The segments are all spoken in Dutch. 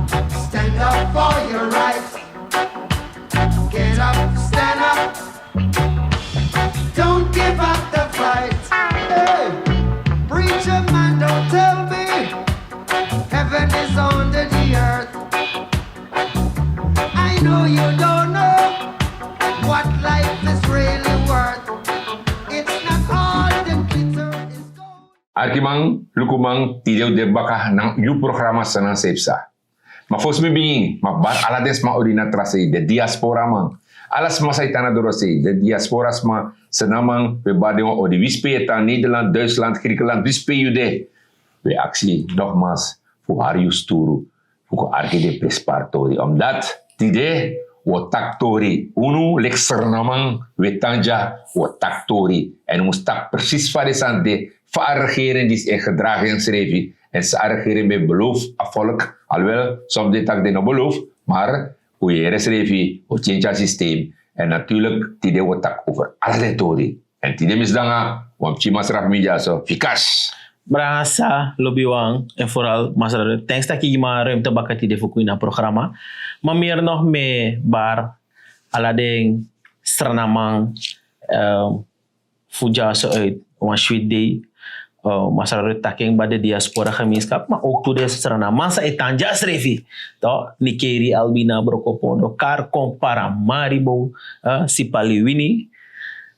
Stand up for your rights. Get up, stand up. Don't give up the fight. Hey, preacher man, don't tell me heaven is under the earth. I know you don't know what life is really worth. It's not all the glitter is gold. Arkimang, lukumang, tidaw de baka ng yu programa sa nang sepsa. Mafos mi binging, mabat alades ma orina trase de diaspora mang. Alas masay tanadoro se de diasporas ma sa namang bebade o de Wispeeta, Nederland, Duitsland, Griekenland, Wispejude. We actie nogmaals voor haar sturu, voor arke de prespartori. Omdat tide o taktori, unu lexer namang wetanja o taktori. En moest tak precies van de sante van regering die is gedragen schreef. En ze regering met beloof aan volk, alhoewel soms dit tak de no beloof, maar hoe je schreef, o change systeem. En natuurlijk tide o tak over alle tori. En tide misdanga, want chimas raf media zo, fikas. Brasa, Lobiwang, en vooral Masara. Thanks dat je maar ruimte bakati de fuku in het programma. Maar meer nog mee bar aladeng stranamang fuja zo uit one sweet day. Masara taking bij de diaspora gemeenschap, maar ook toe de stranamang sa etanja srefi. To Nikeri Albina Brokopondo kar compara Maribo Sipaliwini.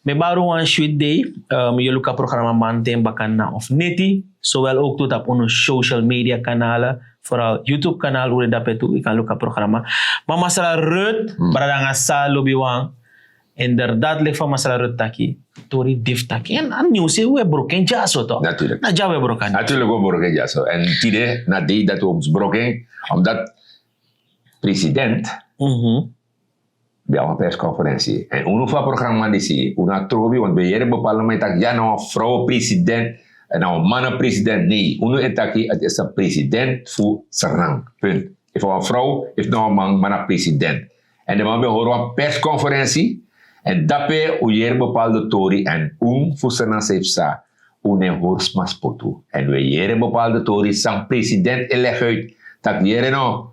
Me baru one sweet day, je luka programma Mantem Bakana of Neti, zowel ook tot op onze social media kanalen, vooral YouTube kanaal, hoe je dat bedoelt, ik kan luka programma. Maar Masala Rut, Bradanga Sa Lobiwang, inderdaad ligt van Masala Rut taki, tori div taki. En nieuws we broken jaso toch? Natuurlijk. Na ja we broken. Natuurlijk we broken jaso. En tide na day dat we ons broken, omdat president bij een persconferentie. En uno programma die una trobi, want bij jere bepaalde moment dat ja nou een vrouw president en nou een mannen president. Nee, uno etaki het is een president voor Sarang. Punt. If een vrouw heeft nou een man, maar een president. En dan horen we een persconferentie en daarbij hoe jere bepaalde tori en voor Sarang heeft sa une hors maspotu. En we jere bepaalde tori sang president elect uit dat jere nou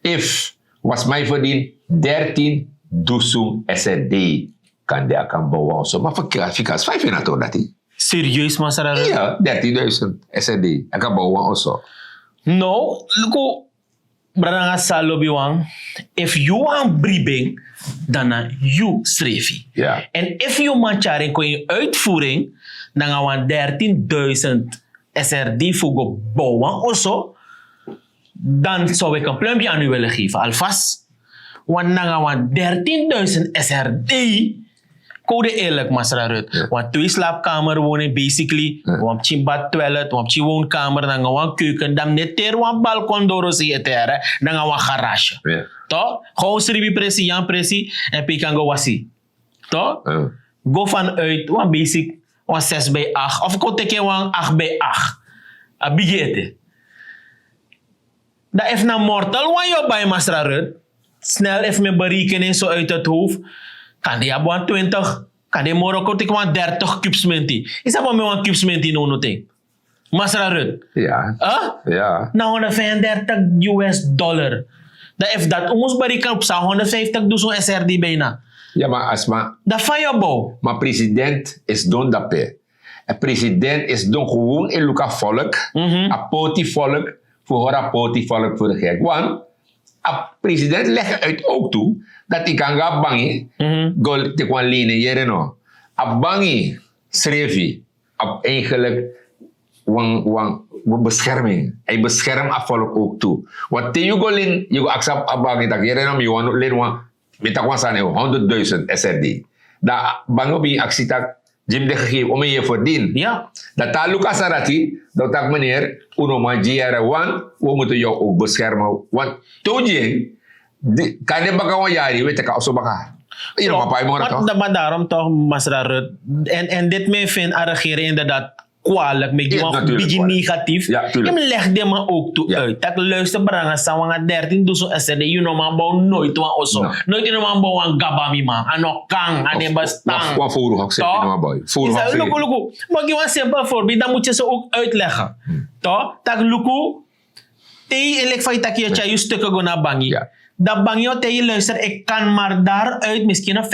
if was mij verdien 13 Dusung SRD kan dia akan bawa so maar fikas 5 na to dati. Serieus Masara? Ja, 30,000 SRD akan bawa also. No, luko Bradanga Sa Lobiwang, if you want bribing, dan you strefi. Ja. En if you mancharing ko in uitvoering, dan gaan 13,000 SRD voor bouwen also, dan zou ik een pluimpje aan u willen geven. Alvast. Want dan gaan 13,000 SRD. Code eerlijk, Masra Rut. Want 2 slaapkamer wonen, basically. Want je bad toilet, want je woonkamer, dan gaan we keuken. Dan net er een balkon door zie je ter. Dan gaan we garage. Toch? Gewoon schrijven pressie, Jan pressie. En puis kan go wasi. Toch? Go vanuit, want basic, want 6 bij 8. Of ik teken want 8 bij 8. A bigete. Dat is nou mortal, want je bij Masra Rut. Snel even mijn berekening zo uit het hoofd. Kan die hebben 20, kan die morgen ik 30 cubesmenti. Is dat wat met een cubesmenti no ting? Masra Rut. Ja. Ja. Nou 135 US dollar. Dat if dat ons berekenen op 150 dus SRD bijna. Ja, maar Asma. Dat van je bouw. Maar president is don dape. En president is don gewoon in luka volk. A poti volk. Voor hora poti volk voor de gek. Want a president legt uit ook toe dat hij kan gaan bangen, go te kan lenen jere no. A bangi schreef eigenlijk wang bescherming. Hij beschermt a volk ook toe. Want te you go lin, you go accept a bangi dat jere no, you want lin wan met dat wan sane 100,000 SRD. Da bango bi actie tak Jim de gegeven om je verdien. Ja. Dat taluka sarati, dat tak meneer, uno ma GR1, we moeten jou ook beschermen. Want toetje, kan je baka jari, weet je, zo baka. Je nog een paar morgen toch? Maar daarom toch, Masra Rut. En dit me vindt aan regeren inderdaad kwalijk, met die een beetje negatief. Ja, tuurlijk. Je legt die maar ook toe uit. Dat luister brengen, samen 13 dus SRD, je nog maar bouw nooit wat osso. Nooit je nog maar bouw een gabami man, en nog kang, en een bestang. Wat voeren ook zeggen, maar boy. Voeren ook zeggen. Maar je een simpel voorbeeld, dan moet je ze ook uitleggen. Toch? Dat luku, Tei elek feit dat je je stukken go naar bangi. Ja. Dat bangi te je luister, ik kan maar daaruit misschien een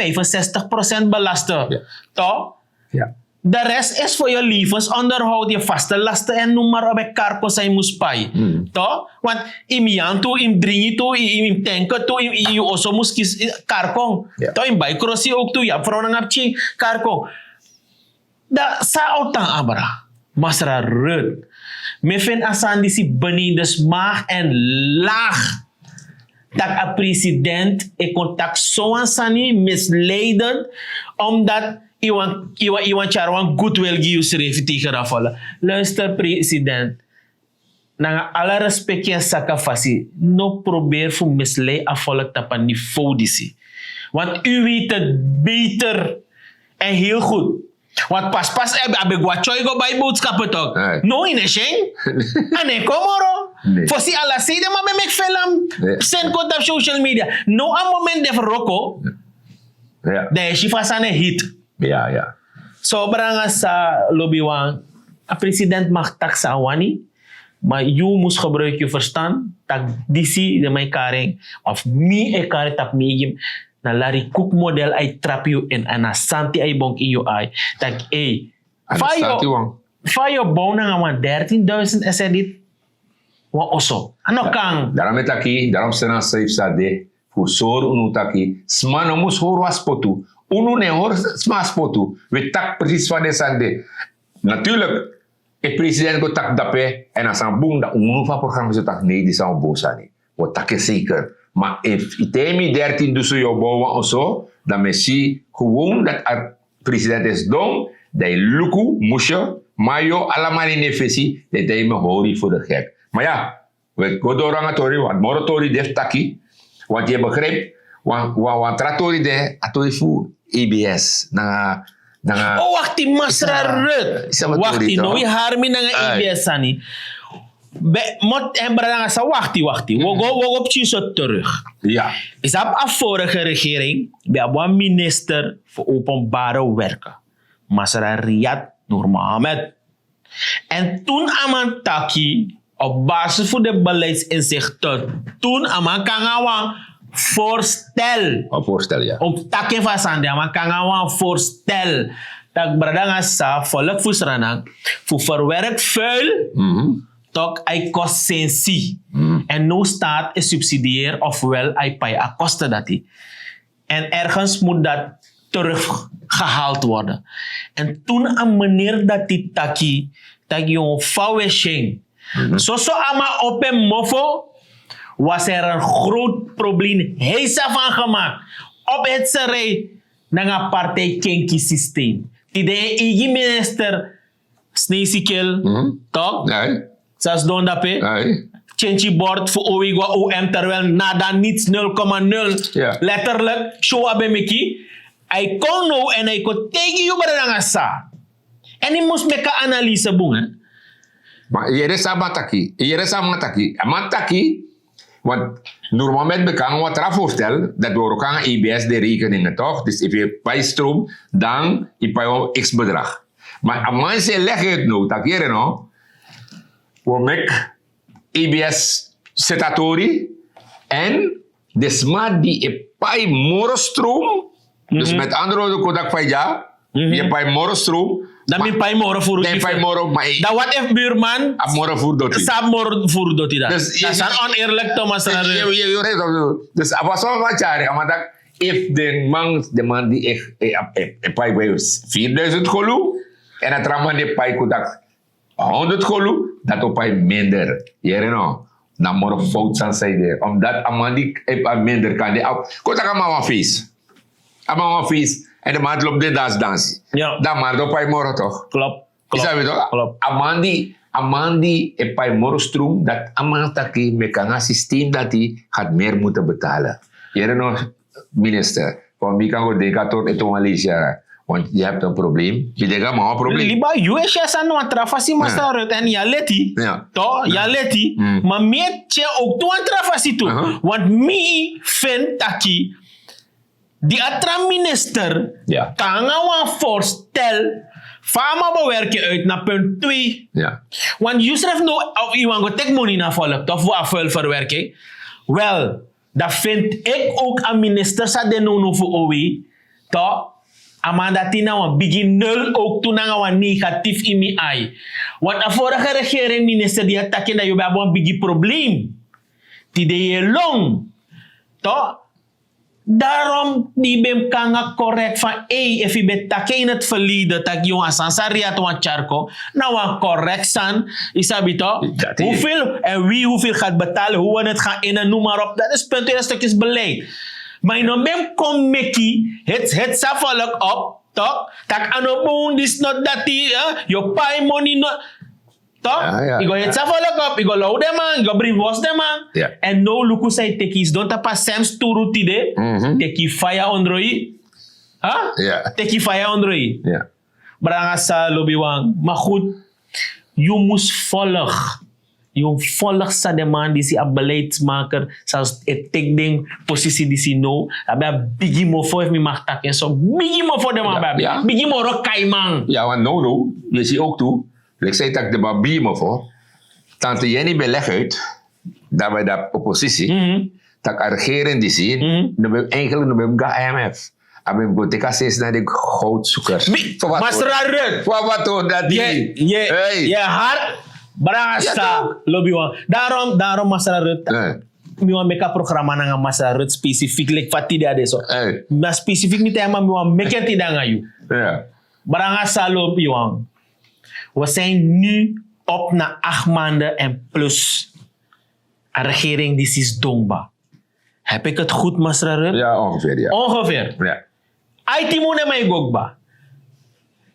65% belasten. Ja. Toch? Ja. De rest is voor je levensonderhoud, je vaste lasten en noem maar op een karko zijn moest pay. Toch? Want in mian toe, in dringi toe, in tanken toe, in oso moest kies karko. Ja. Toch? In bijkrossie ook toe, ja, vrouw nang apchi karko. Da sa autan abra. Masra rut. Me vind asan disi beni dus maag en laag. Dat een president in contact zo aan misleiden, omdat iwan charwan goodwill giusreef tegen rafala. Luister president, na alle respect en sakafasi, no probeer voor misleid afvallen op een niveau disi. Want u weet het beter en heel goed. Want pas abe guachoy go bij boodschappen toch? Nee. No in een sheng. Ane komoro. Nee. Voor si ala sede maar met film. Nee. Send contact op social media. No a moment de roko. Ja. De shifa sana hit. Ja, ja. Sobrang sa lobby wang. A president mag taxa awani. Maar you moest gebruik je verstand. Tak disi de mijn karing. Of mi e kare tap mi na lari cook model ay trap you en anasanti ay bonk in your eye. Tak Anasanti wang. Fayo bong na nga 13,000 SRD. Wa oso. Ano kang? Daarom het aki, daarom sena safe sa de, voor soor unu taki, sma no mus hoor waspotu. Unu ne hoor sma spotu. We tak precies van de sande. Natuurlijk, het president go tak dape, en als een boom dat unu van programma zo tak, nee, die zou boos aan. Wat tak is zeker. Maar if itemi 13 dus jou bouwen of zo, dan messi gewoon dat het president is dom, dat je luku, moesje, mayo, allemaal in efficiëntie, dat je me hoort voor de gek. Maar ja, we gaan door aan het tori, want moratori def taki, want je begrijpt, want tratori de, atori voor EBS, Oh, wacht die masra rut. Isa ba Wacht die, ito? no, harmi na nga Ay. IBS ani. Mot embra nga sa wacht. Wogo op zo terug. Ja, Is op a vorige regering, bij een minister voor openbare werken. Masra Riyad Noor Mohammed. En toen aman taki, op basis van de beleidsinzichten, toen aman kangawan voorstel. een voorstel, ja. Om takken van sande, aman kangawan voorstel. Dat bradanga sa volk fusranang, voor verwerkt vuil, toch ay kost sensi. En no staat is subsidieer ofwel ay pay a kosten dat die. En ergens moet dat teruggehaald worden. En toen aan meneer dat die taki, dat je vouweshing. Zo ama op een mofo was er een groot probleem. Hij is ervan gemaakt. Op het serij naar een partij kenki systeem. Die de eigen minister Sneesikel, toch? Nee, Zoals don dape. nee. Change board voor OIGWA OM terwijl nada niets 0,0. Ja. Letterlijk, show abe meki. Hij kon nou en hij kon tegen je brengen sa. En hij moest met een analyse doen. Maar hier is Amataki, want normalmente bekend wat er voorstel, dat we ook aan EBS de rekeningen toch? Dus als je bijstroom, dan heb je x bedrag. Maar als mensen leggen het nou, dat hier no, we maken EBS setatori en de smaak die je bij morenstroom, dus met andere woorden, kodak bij ja, je bij morenstroom, Dan min pay moro furu. dan bij moro, maar Da what if buurman ab moro voor dat. sab moro furu doti da. Dus je- Dat is oneerlijk Thomas. Dus apa zo wat jaren, maar dat if de man die echt bij 4.000 golu en het raman die bij kodak 100 golu, dat op bij minder. Jere no, na moro fout zijn zijde, omdat aman die minder kan die op. Kodak ama een feest, ama een feest en de man loopt de dansen. Ja. Dan maar op bij moro toch. Klopt. Isa betul? Klopt. Amandi epai morostrum dat amantaki mekanga systeem dat die gaat meer moeten betalen. Jere no minister, van wie kan go decator eto Malaysia, want je hebt een probleem. Je denkt maar een probleem. Liba US san no trafasi master rut en ya leti. Ja. To ya leti. Maar meer che ook to trafasi tu. Want mi fen taki die atra minister Ja. kanga wan voorstel Fama bewerken uit naar punt 2. Ja. Want je schrijft nou of iemand gaat take money naar volk, toch voor afvalverwerking. Wel, dat vind ik ook aan minister sa de no voor OE. Toch? Amanda tina een begin nul ook toen een negatief in mijn eye. Want de vorige regering minister die attacken dat je bij een big probleem. Die de je long. Toch? Daarom die ben kan correct van if je betakken in het verleden dat je een sansariat wan charco nou een correct san isabi toch hoeveel en wie hoeveel gaat betalen hoe we het gaan in en noem maar op dat is punt tweede stukjes beleid maar in een kom meki het safalk op toch tak anobon this not that your pay money not toch? Ja. Ik ga het safalk op, ik ga lauw dem man, ik ga brief was dem man. Ja. En no luku say tekis, don't tapa Sam's turu tide, teki fire ondroi. Ja. Teki fire ondroi. Ja. Branga sa lobby wang. Maar goed, je moest volg. Je volg sa de man die si a beleidsmaker, zoals het ding positie die si no. Abia bigi mo voor mi mag tak en zo. Bigi mo voor de man baby. Ja. Bigi mo rokai man. Ja, want no, je ziet ook toe. Ik zei dat ik de babie me voor. Tante Jenny beleg uit. Dat wij de oppositie. Dat de regering die zien. Dan ben eigenlijk nog bij de IMF. En we moeten kijken naar de goudzoekers. Master Arun. Voor wat hoor dat die? Je haar. Brasa. Lobby wan. Daarom Master Arun. Mi wan make a programma na Master Arun specifiek. Like fatida de so. Maar specifiek niet helemaal mi wan make it idanga you. Ja. Brasa lobby wan. We zijn nu op naar 8 maanden en plus. Een regering die is domba. Heb ik het goed, Masra Rut? Ja, ongeveer, ja. Ongeveer. Ja. Aitimune mij gokba.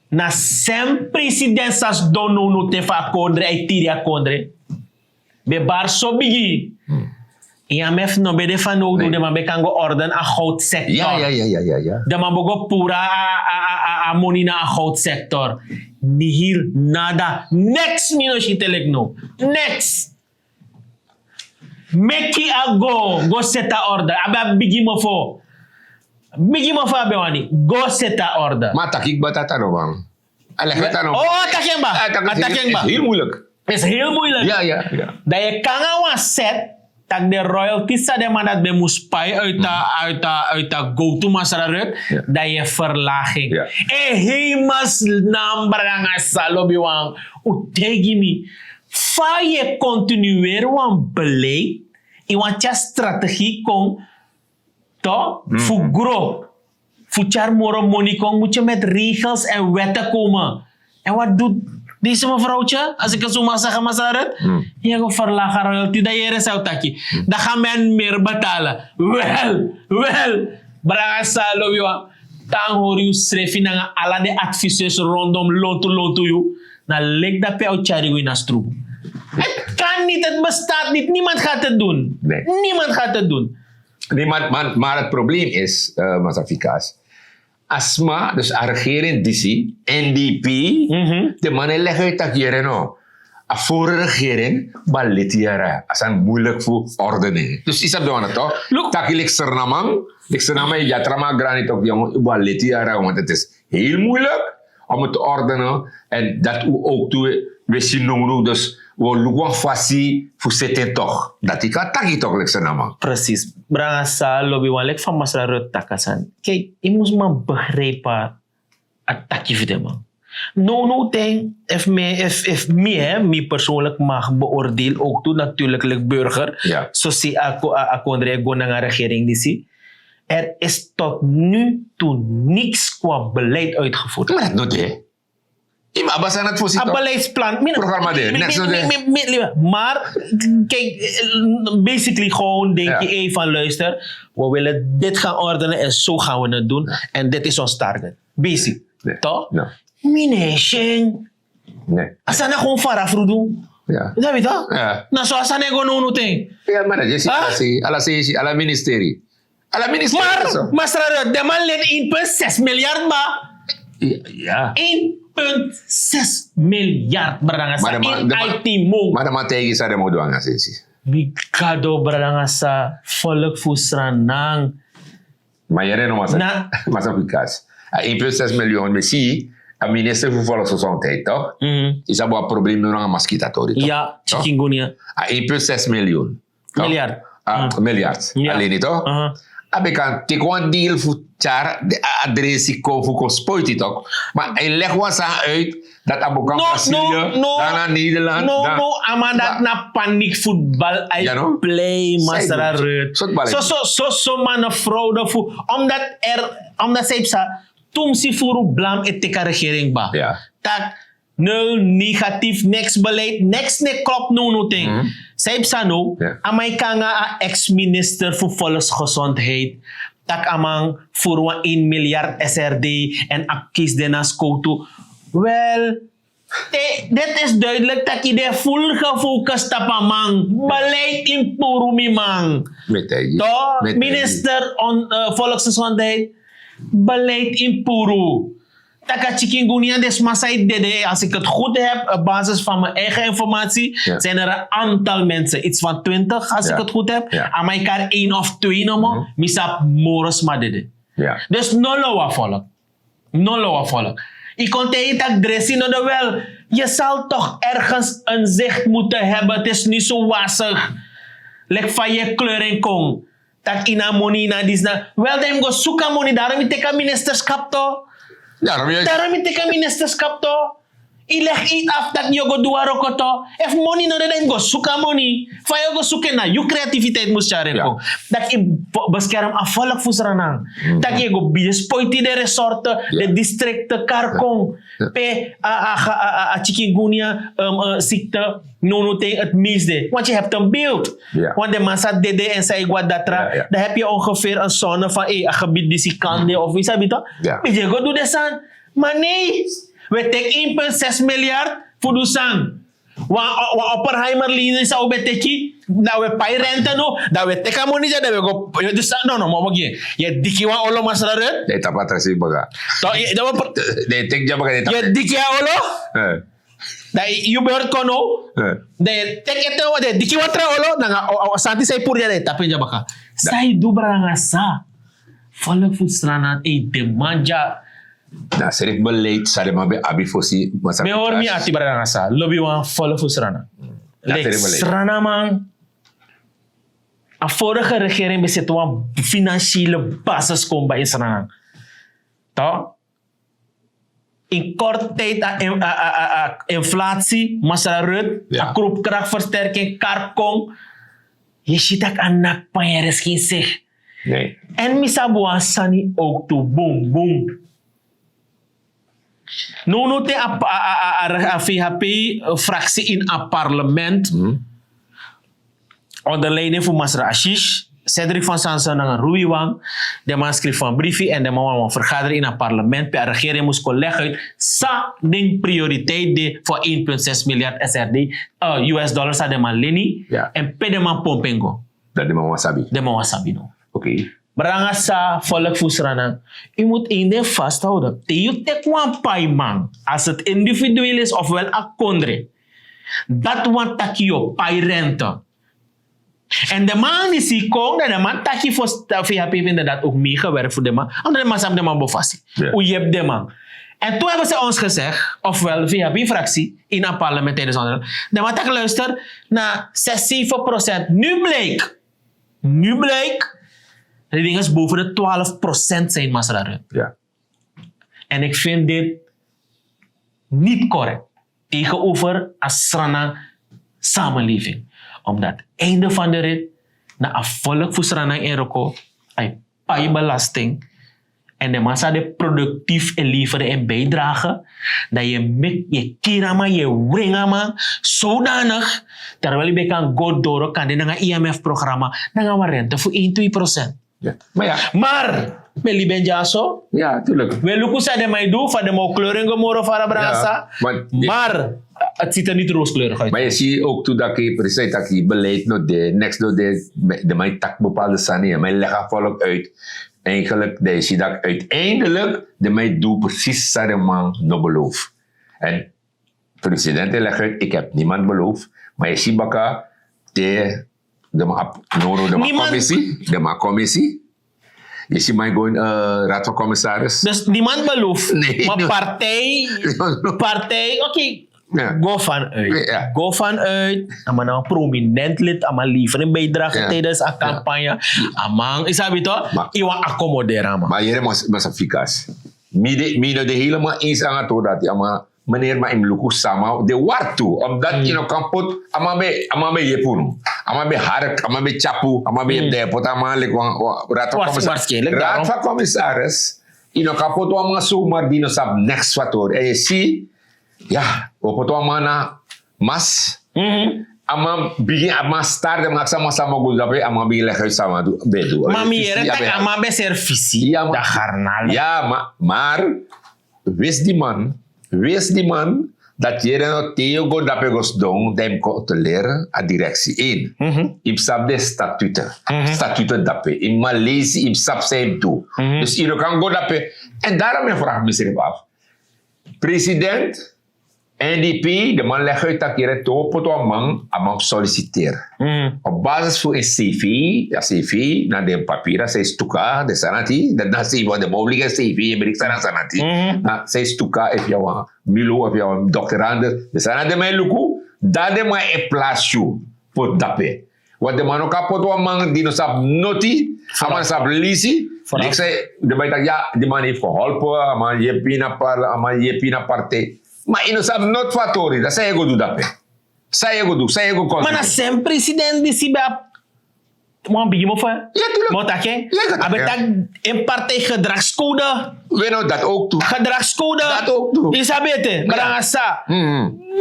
Na sem president sas dono no te fa kondre, aitiria kondre. Be bar so bigi. IMF no be defa no do de man be kan go orden a goud sector. Ja. De man bogo pura a money na a goud sector. Nihil nada. Next minus intelligno. Next. Meki a go set a order. Aba bigi mo fo. Bigi mo fo abe wani. Go set a order. Maar takik batata no bang. Attacken ba. Heel moeilijk. Is heel moeilijk. Ja. Dat je kan gaan set dat de royalties sa de man dat be moest pay uit de go-to masararut, dat je verlaging. Ja. Hemas nambranga salobi wang. Utegi mi. Fa je continueren wan beleid, in wan tja strategie kon, to, voor grow. Voor char moro money kon, moet je met regels en wetten komen. En wat doet deze mevrouwtje, als ik het zo mag zeggen, Masarat, je gaat verlagen royalty, dat je zou taki. Dan gaan men meer betalen. Wel, braga salo yo. Dan hoor je schrijven naar alle de adviseurs rondom lonto you. Dan lijkt dat bij chari wina stroep. Het kan niet, het bestaat niet. Niemand gaat het doen. Nee. Niemand gaat het doen. Nee, maar het probleem is, Masafikas, Asma, dus de regering DC, NDP, de mannen leggen uit dat hier no. A vorige regering, balit hier. Dat is moeilijk voor ordening. Dus is dat dan toch? Dat ik Sernamang, Jatrama granit ook die balit hier, want het is heel moeilijk om het te ordenen. En dat ook toe, we zien nu dus, we lukken facie voor zitten toch. Dat ik kan taki toch, Sernamang. Precies. Brasa lobby wan lek van Masra Rut takasan. Kijk, je moet maar begrijpen attakje voor de man. No thing, if me persoonlijk mag beoordelen, ook toe natuurlijk like burger. Ja. Zo zie ik go naar een regering die zie. Er is tot nu toe niks qua beleid uitgevoerd. Maar dat nooit, hè? Ima abasan het voorzien. Een beleidsplan. Programma de. Maar, kijk, basically gewoon denk je even luister. We willen dit gaan ordenen en zo gaan we het doen. En dit is ons target. Basic. Nee. Toch? No. Mination. Nee. Asana gewoon farafrudu. Ja. Dat weet je? Ja. Nou, zo asana gewoon no thing. Ja, maar dat is ala ministerie. Ala ministerie. Maar, Masra, de man leent 1,6 miljard ba. Ja. 1,6 miljard berangasa in IT mo. Maar de man tegen is dat de moet doen, asesi. Mikado berangasa volk fusranang. Maar jij rent nog maar Fikas. 1,6 miljoen, maar zie, Een minister voor Volksgezondheid, toch? Is dat een probleem nu aan mosquitatori, toch? Ja, chikungunya. 1,6 miljoen. toch? Miljard. Miljard. Ja. Alleen niet, toch? Ik kan take one deal voor jaar de adres voor spoit toch? Maar hij legt wat uit dat Abu kan Brazilië, daarna Nederland. No, ama dat na paniekvoetbal uit Ja, no? play, masara Zij rut. doet. Zo man een fraude voor, omdat zij sa, toen si voor blam eteka regering ba. Ja. Tak, nul, negatief, niks beleid, niks klopt no ting. Zij sa no, Ja. amay ka nga a ex-minister voor volksgezondheid, tak amang voor 1 miljard SRD en akkies de na skoto. Wel, dit is duidelijk dat je de full gefocust op man. Beleid in Purumi man. Met hij. To, minister on volksgezondheid, beleid in Puru. Taka chikungunya des masai dede, als ik het goed heb, op basis van mijn eigen informatie, Ja. zijn er een aantal mensen, iets van 20 als Ja. ik het goed heb. Ja. Aan elkaar 1 of 2 nomo, misap moros ma dede. Ja. Dus no lowa volk. No lowa volk. Ik kon tegen dat dressie no de wel. Je zal toch ergens een zicht moeten hebben. Het is niet zo wassig. Lek van je kleur en kong. Tak ina money na dis na. Wel, dem go suka money. Daarom ik teka ministerskap to. Daarom juist. Daarom ik teka ministerskap to. I leg iets af dat je go duwa roko to. If money no de dem go suka money. Van je go suka na. Je creativiteit moest jaren Ja. kong. Dat je bescherm afvallig fusranang. Dat je go bides poiti de resorten, Ja. de districten, karkong. Ja. Pe a chikungunya ziekte nono tegen het meeste. Want je hebt een beeld. Ja. Want de massa dede en zei guadatra, Ja, ja. dan heb je ongeveer een zone van een gebied die kande of iets heb je toch? Ja. Je go doe de san. Maar nee, we take 1,6 miljard voor de san. Wa Oppenheimer linen zou beteki, dat we pay rente no, dat we teka money dat we go. Dus no, maar je dikkie wa olo masala red. Nee, dat wat er baga. Nee, denk je baga dit. Je dikkie olo. Dat je beurt kono. De tek ito de dikkie wa tra olo na santi say pur jade tapin jabaka. Say dubra nga sa. Volk frustrana de manja. Nou, serif beleid, sare maar bij abi fosi. Me hoor mi ati bara nga sa. Lobby wan volk frustrana. Dat Lek is beleid. strana man. A vorige regering bezit wan financiële basis kom bij Israël. Toch? In korte tijd inflatie, masara rut, Ja. a koopkrachtversterking, karkong. Je ziet dat anak panjeres geen zich. Nee. En misabuan sani ook toe, boom, boom. No te a VHP fractie in a parlement. Onder leiding van Masra Ashish, Cedric van Sanson en Rui Wang. De man schreef van briefie en de man van vergaderen in een parlement. De regering moest collega sa ding prioriteit de voor 1,6 miljard SRD US dollars de man leni. Ja. En pe de man pompengo. Dat de man wasabi. De man wasabi no. Oké. Branga sa volk fusrana. Je moet één ding vasthouden. Je tek wan pai man. Als het individueel is ofwel a kondre. Dat wan taki yo pai rente. En de man is hier kong, de man taki voor VHP vinden dat ook meegewerkt voor de man. Omdat de man samen de man bevast. Ja. Hoe je hebt de man. En toen hebben ze ons gezegd, ofwel VHP-fractie in een parlement tijdens andere. De man tak luister naar 6-7%. Nu bleek, de dingen is boven de 12% zijn masraren. Ja. En ik vind dit niet correct tegenover Asrana samenleving. Omdat einde van de rit, na een volk voor Srana en Roko, hij paai belasting. En de massa de productief en leveren en bijdragen. Dat je kirama, je wringama, zodanig. Terwijl je kan go door, kan dit naar een IMF-programma, dan gaan we rente voor 1-2%. Ja. Maar ja. Maar, met Libenja zo, Ja, tuurlijk. we lukken ze de mij doen, van de mo kleuren gemoro van de brasa. Maar, het ziet er niet rooskleurig uit. Maar je ziet ook toen dat je precies dat je beleid nog de next door de mijn tak bepaalde sanie, mijn leg volk uit. Eigenlijk, je ziet dat uiteindelijk de mij doet precies wat de man nog belooft. En president legt uit, ik heb niemand beloofd, maar je ziet baka de commissie, Is hij maar gewoon raad van commissaris? Dus niemand belooft. Nee, maar nee. partij, oké. Ja. Go vanuit. Ja. Go vanuit. Ama nou prominent lid. Ama liever een bijdrage Ja. tijdens een campagne. Ama, is dat toch? Maar- Iwa accommoderen, man. Maar hier mas eficaz. Mino de helemaal eens aan het dat ja, meneer maar in luku sama de wartu omdat je nou kan put amabe jepunu amabe hark amabe chapu amabe depot amale raad van Waarschijnlijk commissaris. daarom. Raad van commissaris je nou kan put ama zomaar die nou sap next factor en je ziet ja we put ama na mas ama begin ama start de sama sama guzabe ama begin leggen sama bedu. Maar meer, dat ama be servicie. Ja, maar- Dat garnalen. Ja, maar wees die man dat je dan Theo go dapegos dong dem ko te leren a directie 1. Ipsap de statuten. Statuten dape. In Maleisië ipsap zijn toe. Dus je kan go dape. En daarom mijn vraag me af. President, NDP, de man legt uit dat je to poto man solliciteren. Op basis van een CV, ja CV, naar de papieren, zij stuka, de sanati, dat na CV, de mogelijke CV, ben ik sanati. Na zij stuka, if jou een milo, if jou een doctorande, de sanati mijn luku, dat de man een plaatsje voor dape. Want de man ook kapot man die nog sap noti, man sap lisi. Ik zei, de man ja, die man heeft geholpen, man je pina partij. Maar in ons not fatori, dat zei je goed dat. Zei je goed. Maar na zijn president die si ba mo bigi mo fa. Ja, tuurlijk. Mo take. Ja, dat- Abetak een partij gedragscode. We nou dat ook toe. Gedragscode. Dat ook toe. Isabete, marangasa.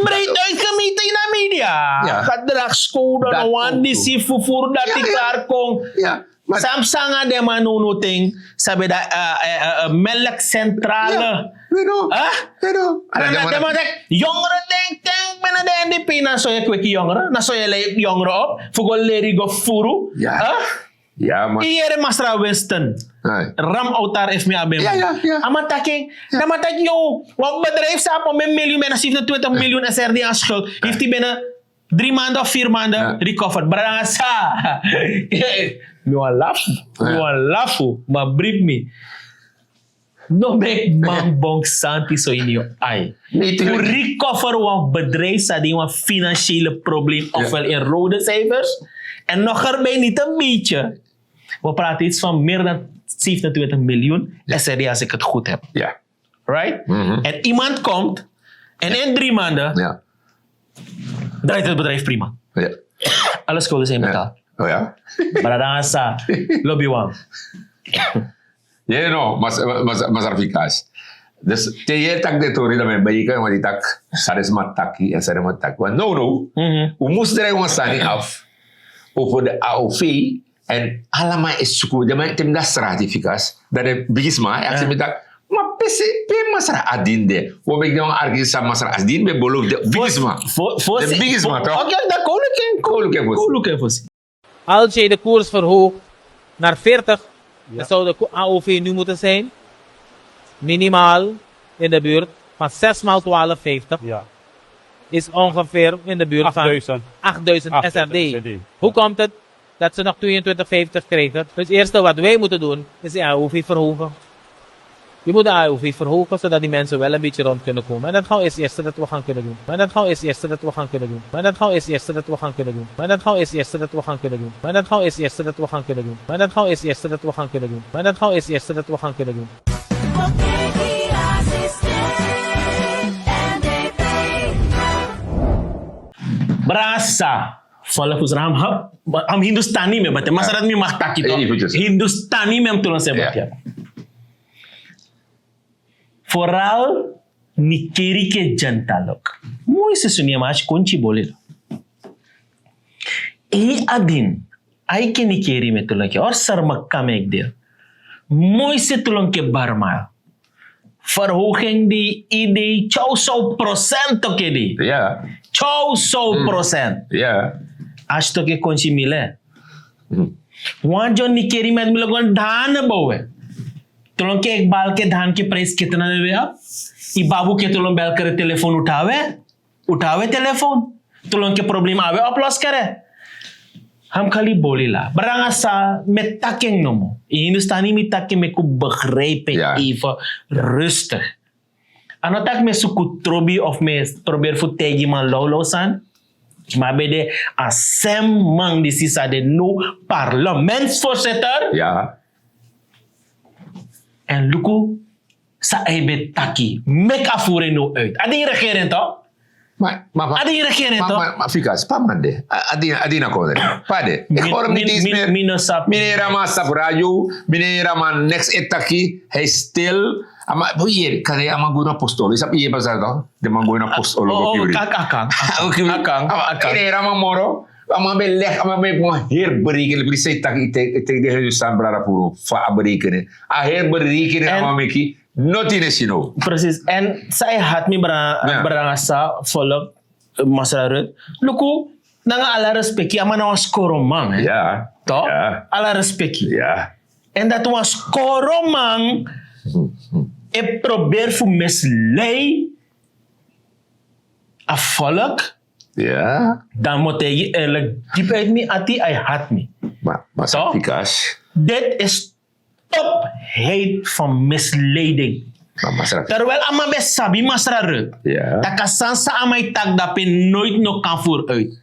Breed uitgemeten in de media. Ja. Gedragscode, Dat no ook one die toe. si fufur dat Ja, die ja. klaar kon. Ja, maar Samsanga de manuno ting. Sabi da melkcentrale. we nou. Huh? We nou. Dan moet ik jongeren denk binnen de NDP na zo je kwekkie jongeren, na zo je leid jongeren op, voor leri go furu. Ja. Ja, maar. Hier Masra Winston. Nee. Ram autar is meer abem. Ja. Amattaking. Dan moet ik yo, wat bedrijf staat op een miljoen, bijna 27 miljoen SRD aan schuld. Heeft hij binnen 3 maanden of 4 maanden Ja. recovered. Brasa. Me wan lafu. Maar brief me. No make man bong santi so in your eye. Nee, Hoe tuurlijk. recover een bedrijf dat die een financiële probleem ofwel in rode cijfers en nog erbij niet een beetje. We praten iets van meer dan 27 miljoen SRD als ik het goed heb. Ja. Right? Mhm. En iemand komt en in 3 maanden Ja. draait het bedrijf prima. Ja. Alle schulden zijn betaald. Oh ja. Maar dan is dat lobby one. Ja, no, mas eficaz. Dus tegen tak de tori dat men bijken, maar die tak sares mataki en sares mataki. Want no, we moesten er gewoon staan af over de AOV en allemaal is zoeken. De man tem dat stratificas, dat de bigisma, en ze met dat. Maar pe masra adin de. We hebben dan argis sa masra adin be bolok de bigisma. De bigisma toch? Oké, dat kon ik. Kooluke voor. Als je de koers verhoogt naar 40, dan zou de AOV nu moeten zijn minimaal in de buurt van 6 x 12,50 Ja, is ongeveer in de buurt 8000. van 8000 800 SRD. SRD. Hoe komt het dat ze nog 22,50 krijgen? Dus het eerste wat wij moeten doen is de AOV verhogen. Je moet de AOV verhogen zodat die mensen wel een beetje rond kunnen komen. En dat gaan we eerst eerste dat we gaan kunnen doen. Maar dat gaan we eerst eerste dat we gaan kunnen doen. Maar dat gaan we eerst eerste dat we gaan kunnen doen. Maar dat gaan we eerst eerste dat we gaan kunnen doen. Maar dat gaan we eerst eerste dat we gaan kunnen doen. Maar dat gaan we eerst eerste dat we gaan kunnen doen. Maar dat gaan we eerst eerste dat we gaan kunnen doen. Brasa. Volgens Ram हम हिंदुस्तानी में बते मसरत में मखता की तो ये पूछो सर। हिंदुस्तानी में हम तुरंत से Ja. बते Vooral Nikeri के जनता लोग मोई से सुनिए आज कौन ची बोले ए अधीन आई के निकेरी में तुलंग के और सरमक्का में एक देर मोई से तुलंग के Burma verhoging die idee 200% ook die Ja. 200%. Ja. आज तो के कौन सी मिले वहां जो निकेरी में आदमी लोगों धान बोए तुम के एक बाल के धान के प्राइस कितना देवे आप ई बाबू के तुम बैल करे टेलीफोन उठावे टेलीफोन तुम के प्रॉब्लम आवे आप लॉस करे Ham kali bolila. Baranga sa metaking no mo. In Hindustani metaking me ku begrijpen Ja. even rustig. Ano tak me suku trobi of me probeer futegi man lolo san. Maar bij de asem man die sisa de no parlementsvoorzitter. Ja. En luku sa ebe taki. Mek afure no uit. Adi regering toch? Maar Adi regering toch? Maar Fikas, pa man de. Adina ko de. Pa de. Ik hoor hem niet eens meer. Meneer Rama stap radio. Meneer Rama next etaki. Hij stil. Ama hier kan hij ama guna apostol. Is dat hier bazar toch? De man guna apostol op Oh, jullie. akang. Meneer Rama moro. Ama be leg ama be mo heer berekenen. Bri say taki te de heer staan brada puro. Fa berekenen. A heer berekenen ama meki. Not in sino. Precies. En zij had me beranga sa volk masyarakat. Luku nanga ala respecti ama na was koromang. Ja. Toch? Ja. Ala respecti. Ja. En dat was koromang. Ik probeer voor mislei a volk. Ja. Dan moet je eerlijk diep uit me ati hij had me. Maar Toch? Fikas. Dit is topheid van misleiding. Maar Terwijl ama be sabi masraret. Ja. Dat kasansa amay tag dapin nooit no kan vooruit.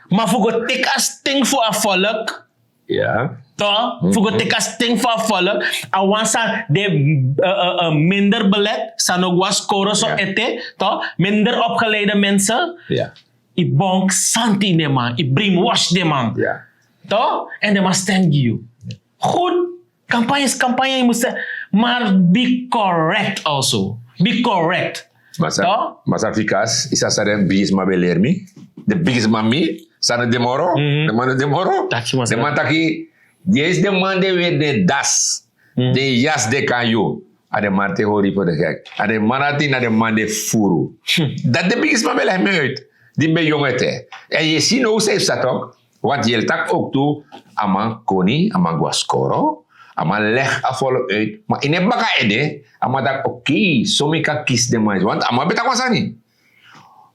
Maar voor het tik as ting voor een volk. Ja. Toch? Voor het tik as ting voor een volk. Awansa de minder beleid. Sanog was scoren zo Ja. ete. Toch? Minder opgeleide mensen. Ja. I bonk santi de man. I brainwash de man. Ja. Toch? En de man stand you. Goed. Campagne, je moet zeggen. Maar be correct also. Be correct. Toch? Mas Fikas, isa sa rin bigis mabelermi. The biggest mami. Sana demoro. De man demoro. Taki, mas- De man taki. Yes, de man de weer de das. De jas de kanyo. Ade man te hori voor de gek. Ade manati na de man de furu. Dat de biggest mabelermi uit. Die ben jongen te. En je ziet nou zelfs dat ook. Want je tak ook toe. Ama koni, ama guascoro. Ama leg afvallen uit. Maar in een baka ede. Ama dat oké. Somi ka kies de man. Want ama beta kwasani.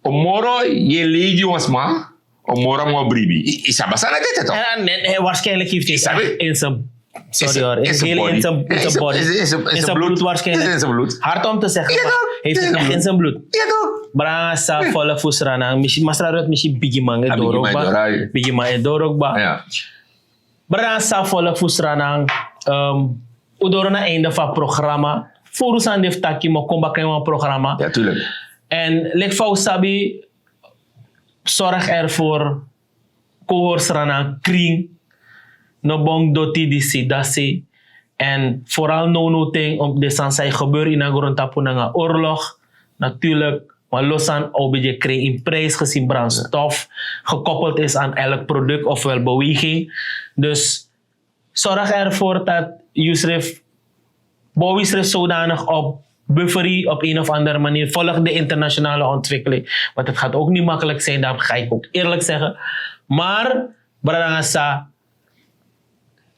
Omoro je lady was ma. Omoro mo bribi. Isa basa na dit toch? En waarschijnlijk heeft Is dat hij het? in zijn... Sorry hoor. In zijn body. In zijn body. In zijn bloed. waarschijnlijk. In zijn bloed. Hard om te zeggen. Ja, maar toch? heeft het In zijn echt in zijn bloed. Ja toch? Branga sa volk fusrana. Masrarat misschien bigi man Ah, bigi man edorokba. edorai. Bigi man edorokba. Ja. Branga sa volk fusrana. Udoro na einde van programma. Voor aan de taki mo komba kaya programma. Ja, tuurlijk. En lekfau sabi, zorg ervoor, kohoors rana kring, no bong doti di sidasi. En vooral no ting op de sansai gebeuren in een tapu na oorlog. Natuurlijk, maar losan obje kring in prijs gezien brandstof, gekoppeld is aan elk product ofwel beweging. Dus zorg ervoor dat Yusrif Bowie zodanig op bufferie op een of andere manier. Volg de internationale ontwikkeling. Want het gaat ook niet makkelijk zijn, dat ga ik ook eerlijk zeggen. Maar, Bradangasa,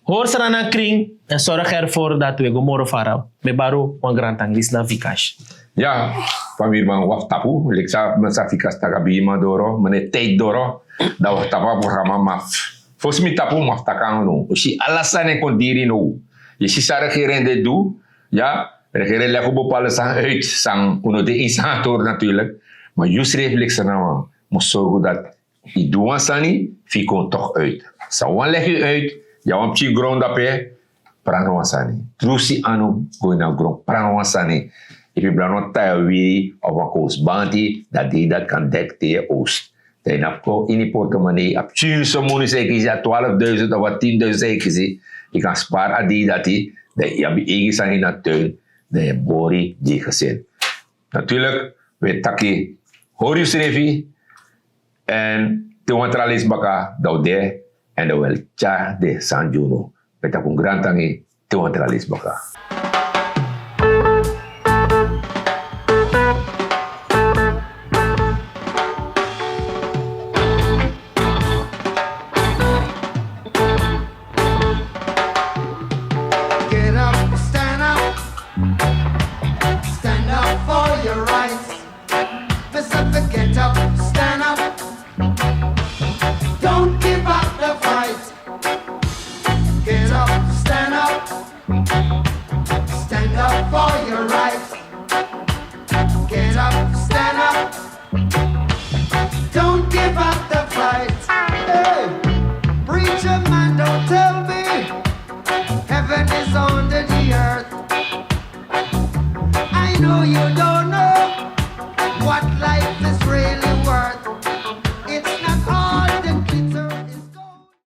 hoor ze aan een kring en zorg ervoor dat we gomoro fara. Me baro, wan grantanglis na vikash. Ja, van wie man waf tapu. Liksa masa Fikas tagabi ma doro. Mane tijd doro. Da waf tapu programma maf. Volgens mij tapu maf takang no. Usi alasan kon diri no. Je si sa regering dit doe. Ja, regering leg op bepaalde sang uit. Sang uno de insator natuurlijk. Maar Yusref liksa nou. Moet zorgen dat die doen sani. Fikon toch uit. Sa wan leg je uit. Ja, wan pchi grond op je. Prang wansani. Trusi anu go na grond. Prang wansani. If je brano tawi of een koos banti, dat die dat kan dek te oost. Dan heb je in die portemonnee, op 10.000 money zeker, 12.000 of 10.000 zeker, je kan sparen aan die dat die, dat je hebt eigen in de tuin, dat je bori die gezin. Natuurlijk, we taki hori srevi en te wantralis baka dat de en de wel cha de San Juno. We takun grand tangi te wantralis baka. Get up, stand up for your rights. Listen, get up, stand up. up